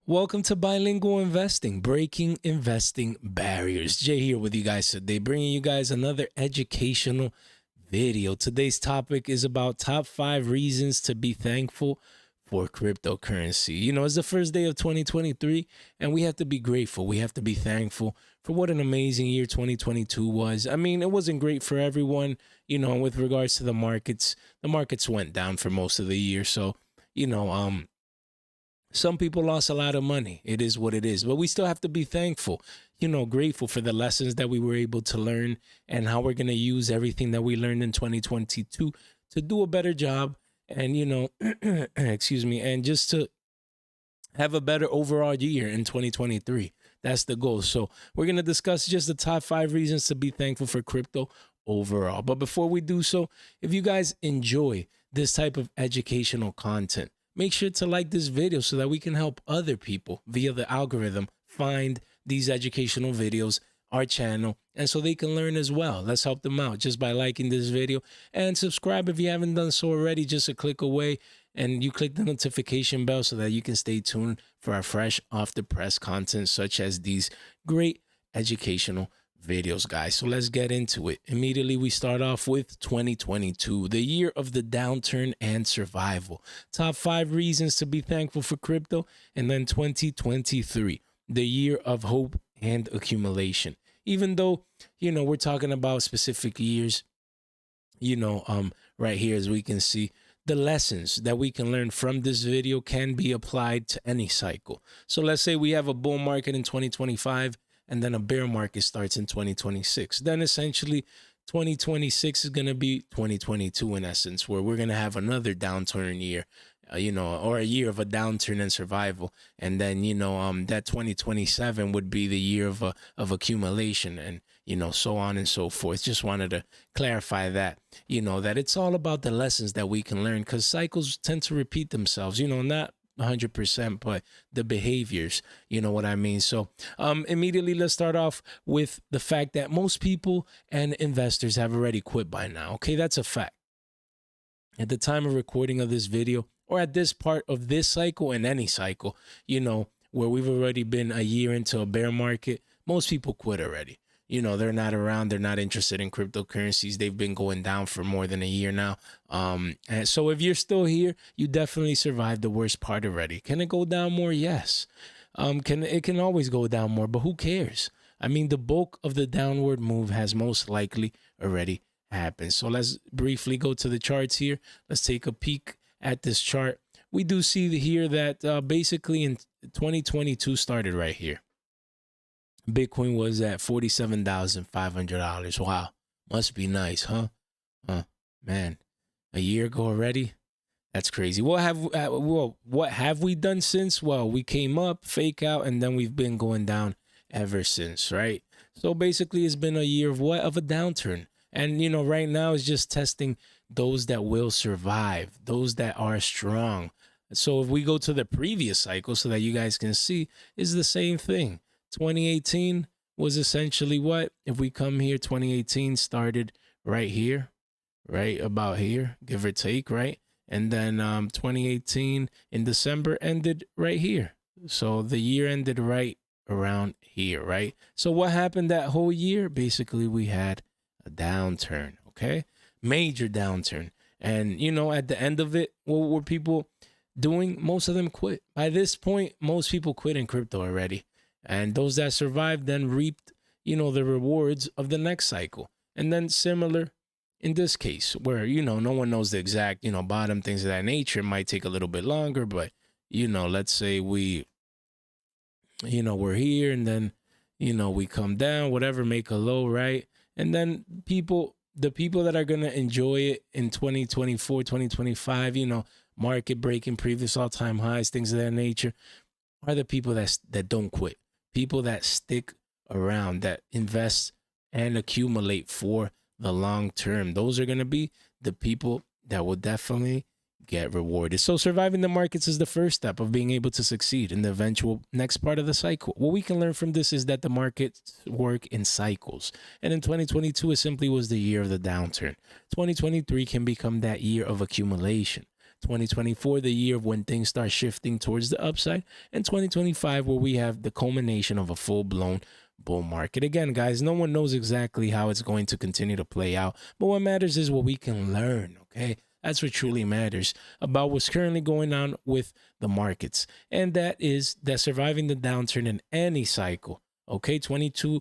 Welcome to Bilingual Investing, breaking investing barriers. Jay here with you guys today, bringing you guys another educational video. Today's topic is about top 5 reasons to be thankful for cryptocurrency. You know, it's the first day of 2023, and we have to be grateful. We have to be thankful for what an amazing year 2022 was. I mean, it wasn't great for everyone, you know, with regards to the markets went down for most of the year. So, you know, some people lost a lot of money. It is what it is. But we still have to be thankful, you know, grateful for the lessons that we were able to learn and how we're going to use everything that we learned in 2022 to do a better job and, you know, excuse me, and just to have a better overall year in 2023. That's the goal. So we're going to discuss just the top 5 reasons to be thankful for crypto overall. But before we do so, if you guys enjoy this type of educational content, make sure to like this video so that we can help other people via the algorithm find these educational videos, our channel, and so they can learn as well. Let's help them out just by liking this video and subscribe if you haven't done so already. Just a click away, and you click the notification bell so that you can stay tuned for our fresh off the press content such as these great educational videos, guys. So let's get into it. Immediately, we start off with 2022, the year of the downturn and survival. Top 5 reasons to be thankful for crypto. And then 2023, the year of hope and accumulation. Even though, you know, we're talking about specific years, you know, right here, as we can see, the lessons that we can learn from this video can be applied to any cycle. So let's say we have a bull market in 2025, and then a bear market starts in 2026. Then essentially 2026 is going to be 2022 in essence, where we're going to have another downturn year, you know, or a year of a downturn and survival. And then, you know, that 2027 would be the year of accumulation and, you know, so on and so forth. Just wanted to clarify that, you know, that it's all about the lessons that we can learn, because cycles tend to repeat themselves, you know, not 100%, but the behaviors, you know what I mean? So immediately, let's start off with the fact that most people and investors have already quit by now. Okay, that's a fact. At the time of recording of this video, or at this part of this cycle and any cycle, you know, where we've already been a year into a bear market, most people quit already. You know, they're not around. They're not interested in cryptocurrencies. They've been going down for more than a year now. And so if you're still here, you definitely survived the worst part already. Can it go down more? Yes. It can always go down more, but who cares? I mean, the bulk of the downward move has most likely already happened. So let's briefly go to the charts here. Let's take a peek at this chart. We do see here that basically in 2022 started right here. Bitcoin was at $47,500. Wow. Must be nice, huh? Man, a year ago already? That's crazy. What have we done since? Well, we came up, fake out, and then we've been going down ever since, right? So basically, it's been a year of what? Of a downturn. And, you know, right now it's just testing those that will survive, those that are strong. So if we go to the previous cycle so that you guys can see, it's the same thing. 2018 was essentially what? If we come here, 2018 started right here, right about here, give or take, right? And then 2018 in December ended right here. So the year ended right around here, right? So what happened that whole year? Basically, we had a downturn, okay? Major downturn. And, you know, at the end of it, what were people doing? Most of them quit. By this point, most people quit in crypto already. And those that survived then reaped, you know, the rewards of the next cycle. And then similar in this case where, you know, no one knows the exact, you know, bottom, things of that nature. It might take a little bit longer, but, you know, let's say we, you know, we're here and then, you know, we come down, whatever, make a low, right? And then the people that are going to enjoy it in 2024, 2025, you know, market breaking previous all-time highs, things of that nature, are the people that don't quit. People that stick around, that invest and accumulate for the long term. Those are going to be the people that will definitely get rewarded. So surviving the markets is the first step of being able to succeed in the eventual next part of the cycle. What we can learn from this is that the markets work in cycles. And in 2022, it simply was the year of the downturn. 2023 can become that year of accumulation. 2024, the year of when things start shifting towards the upside, and 2025, where we have the culmination of a full-blown bull market. Again, guys, no one knows exactly how it's going to continue to play out, but what matters is what we can learn, okay? That's what truly matters about what's currently going on with the markets, and that is that surviving the downturn in any cycle. Okay, 2022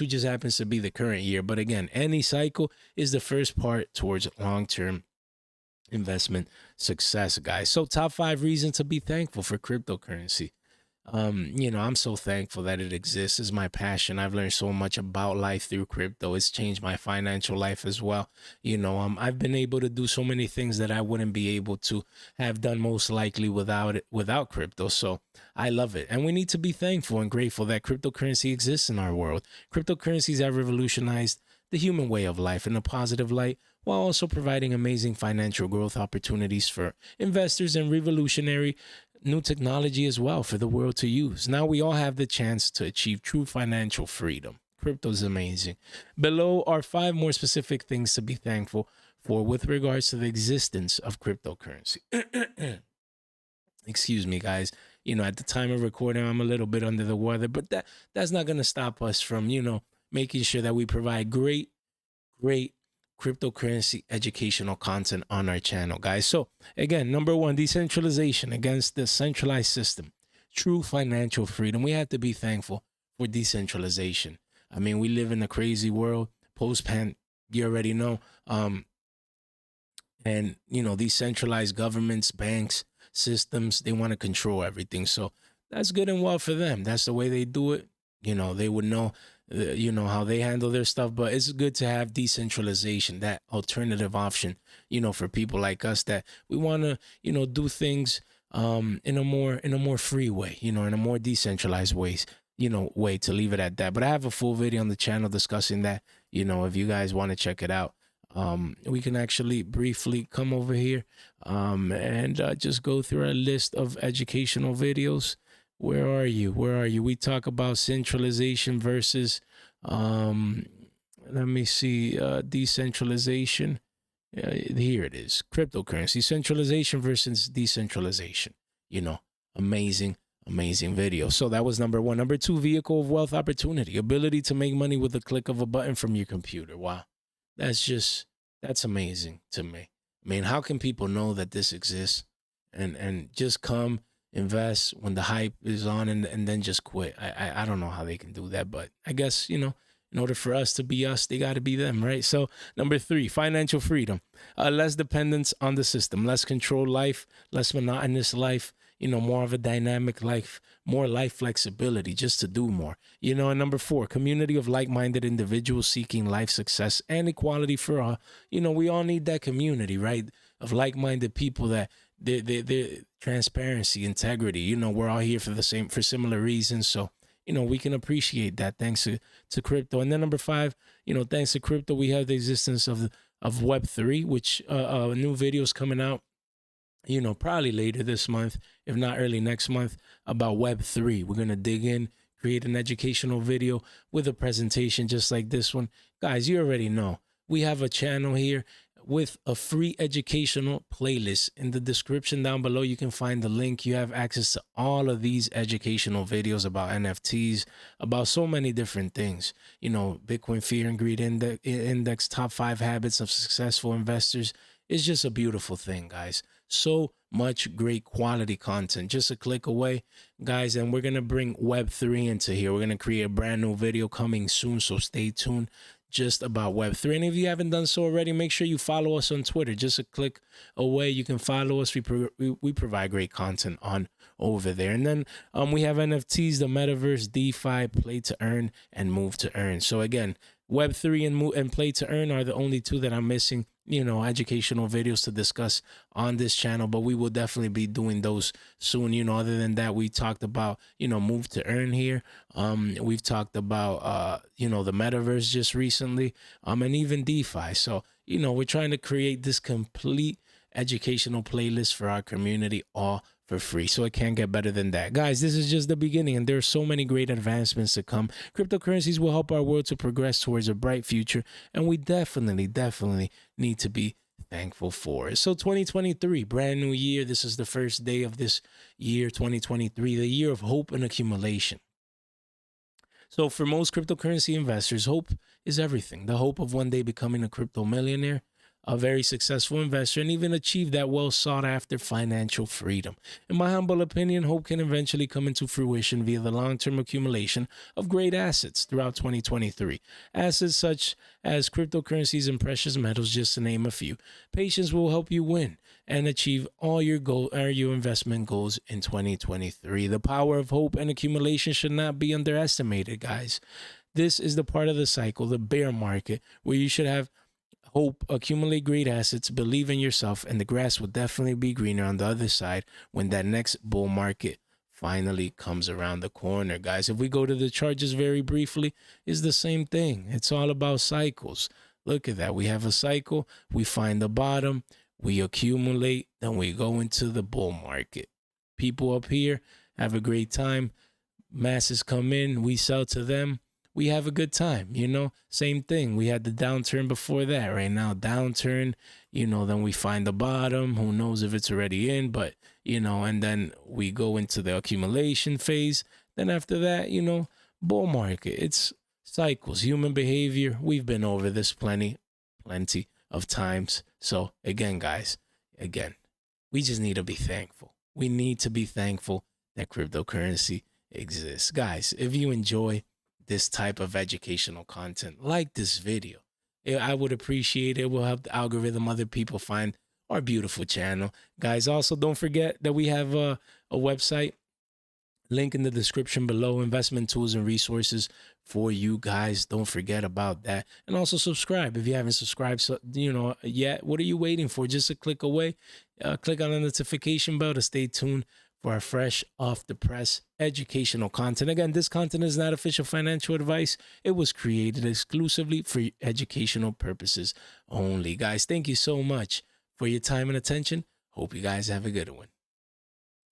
just happens to be the current year, but again, any cycle is the first part towards long-term investment success, guys. So top 5 reasons to be thankful for cryptocurrency. I'm so thankful that it exists. It's my passion. I've learned so much about life through crypto. It's changed my financial life as well. I've been able to do so many things that I wouldn't be able to have done most likely without crypto. So I love it. And we need to be thankful and grateful that cryptocurrency exists in our world. Cryptocurrencies have revolutionized the human way of life in a positive light, while also providing amazing financial growth opportunities for investors and revolutionary new technology as well for the world to use. Now we all have the chance to achieve true financial freedom. Crypto is amazing. Below are 5 more specific things to be thankful for with regards to the existence of cryptocurrency. Excuse me, guys. At the time of recording, I'm a little bit under the weather, but that's not going to stop us from, making sure that we provide great cryptocurrency educational content on our channel, guys. So again, number 1, decentralization against the centralized system. True financial freedom. We have to be thankful for decentralization. I mean, we live in a crazy world, post-pan, you already know. And these centralized governments, banks, systems, they want to control everything. So that's good and well for them. That's the way they do it. They would know how they handle their stuff, but it's good to have decentralization, that alternative option, for people like us that we want to, do things in a more free way, in a more decentralized way to leave it at that. But I have a full video on the channel discussing that. If you guys want to check it out, we can actually briefly come over here and just go through our list of educational videos. Where are you? We talk about centralization versus, let me see, decentralization. Here it is. Cryptocurrency, centralization versus decentralization. Amazing video. So that was number 1. Number 2, vehicle of wealth opportunity, ability to make money with a click of a button from your computer. Wow. That's amazing to me. I mean, how can people know that this exists and just come invest when the hype is on and then just quit? I don't know how they can do that, but I guess, in order for us to be us, they got to be them, right? So number 3, financial freedom, less dependence on the system, less controlled life, less monotonous life, more of a dynamic life, more life flexibility just to do more, and number 4, community of like-minded individuals seeking life success and equality for all. We all need that community, right? Of like-minded people that they're transparency, integrity, we're all here for similar reasons. So, we can appreciate that thanks to crypto. And then number 5, thanks to crypto, we have the existence of Web3, which new videos coming out, probably later this month, if not early next month, about Web3. We're going to dig in, create an educational video with a presentation just like this one. Guys, you already know we have a channel here with a free educational playlist. In the description down below, you can find the link. You have access to all of these educational videos about NFTs, about so many different things. Bitcoin Fear and Greed Index, top 5 habits of successful investors. It's just a beautiful thing, guys. So much great quality content, just a click away, guys. And we're going to bring Web3 into here. We're going to create a brand new video coming soon, so stay tuned, just about Web3. And if you haven't done so already, make sure you follow us on Twitter. Just a click away, you can follow us. We provide great content on over there. And then we have NFTs, the metaverse, DeFi, play to earn, and move to earn. So again, Web3 and play to earn are the only 2 that I'm missing, educational videos to discuss on this channel, but we will definitely be doing those soon. Other than that, we talked about, move to earn here. We've talked about, the metaverse just recently, and even DeFi. So, we're trying to create this complete educational playlist for our community, all for free. So it can't get better than that. Guys, this is just the beginning, and there are so many great advancements to come. Cryptocurrencies will help our world to progress towards a bright future, and we definitely need to be thankful for it. So 2023, brand new year. This is the first day of this year, 2023, the year of hope and accumulation. So for most cryptocurrency investors, hope is everything. The hope of one day becoming a crypto millionaire, a very successful investor, and even achieve that well sought after financial freedom. In my humble opinion, hope can eventually come into fruition via the long-term accumulation of great assets throughout 2023. Assets such as cryptocurrencies and precious metals, just to name a few. Patience will help you win and achieve all your your investment goals in 2023. The power of hope and accumulation should not be underestimated, guys. This is the part of the cycle, the bear market, where you should have hope, accumulate great assets, believe in yourself, and the grass will definitely be greener on the other side when that next bull market finally comes around the corner, guys. If we go to the chart just very briefly, it's the same thing. It's all about cycles. Look at that. We have a cycle. We find the bottom. We accumulate. Then we go into the bull market. People up here have a great time. Masses come in. We sell to them. We have a good time, same thing. We had the downturn before that. Right now, downturn, then we find the bottom. Who knows if it's already in, but, and then we go into the accumulation phase. Then after that, bull market. It's cycles, human behavior. We've been over this plenty of times. So again, guys, we just need to be thankful. We need to be thankful that cryptocurrency exists. Guys, if you enjoy this type of educational content, like this video, I would appreciate it. We'll help the algorithm, other people find our beautiful channel. Guys, also don't forget that we have a website, link in the description below, investment tools and resources for you guys. Don't forget about that. And also subscribe if you haven't subscribed, yet. What are you waiting for? Just a click away. Click on the notification bell to stay tuned for our fresh off the press educational content. Again, this content is not official financial advice. It was created exclusively for educational purposes only. Guys, thank you so much for your time and attention. Hope you guys have a good one.